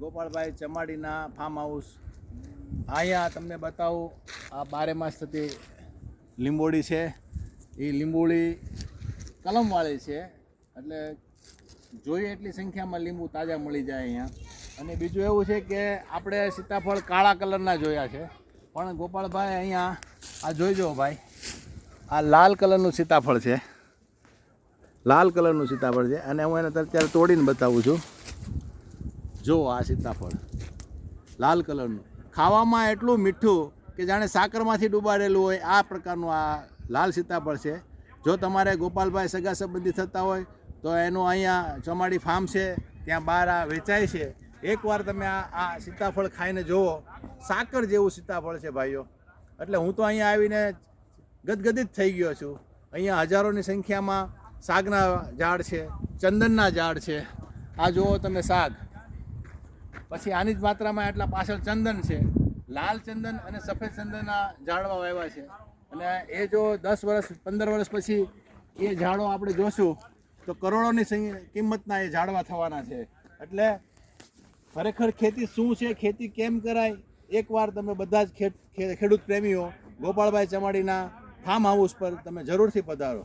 ગોપાલભાઈ ચમાડીના farm house. અહીંયા તમને બતાવું, આ 12 માસ થતી લીંબોડી છે. એ લીંબોડી કલમવાળી છે, એટલે જોઈએ એટલી સંખ્યામાં લીંબુ તાજા મળી જાય અહીંયા. અને બીજું એવું છે કે આપણે સીતાફળ કાળા કલરના જોયા છે, પણ ગોપાલભાઈ અહીંયા આ જોઈજો ભાઈ, આ લાલ કલરનું સીતાફળ છે. લાલ કલરનું સીતાફળ છે અને હું એને અત્યારે તોડીને બતાવું છું. જો આ સીતાફળ લાલ કલરનું, ખાવામાં એટલું મીઠું કે જાણે સાકરમાંથી ડૂબાડેલું હોય, આ પ્રકારનું આ લાલ સીતાફળ છે. જો તમારે ગોપાલભાઈ સગા સંબંધી થતા હોય તો એનું અહીંયા ચમાડી ફાર્મ છે, ત્યાં બહાર આ વેચાય છે. એકવાર તમે આ સીતાફળ ખાઈને જુઓ, સાકર જેવું સીતાફળ છે ભાઈઓ. એટલે હું તો અહીંયા આવીને ગદગદિત થઈ ગયો છું. અહીંયા હજારોની સંખ્યામાં સાગના ઝાડ છે, ચંદનના ઝાડ છે. આ જુઓ તમે સાગ, પછી આની જ માત્રામાં એટલા પાછળ ચંદન છે. લાલ ચંદન અને સફેદ ચંદનના ઝાડવા વાવ્યા છે. અને એ જો 10 વર્ષ 15 વર્ષ પછી એ ઝાડો આપણે જોશું તો કરોડોની કિંમતના એ ઝાડવા થવાના છે. એટલે ખરેખર ખેતી શું છે, ખેતી કેમ કરાય, એકવાર તમે બધા જ ખેડૂત પ્રેમીઓ ગોપાલભાઈ ચમાડીના ફાર્મ હાઉસ પર તમે જરૂરથી પધારો.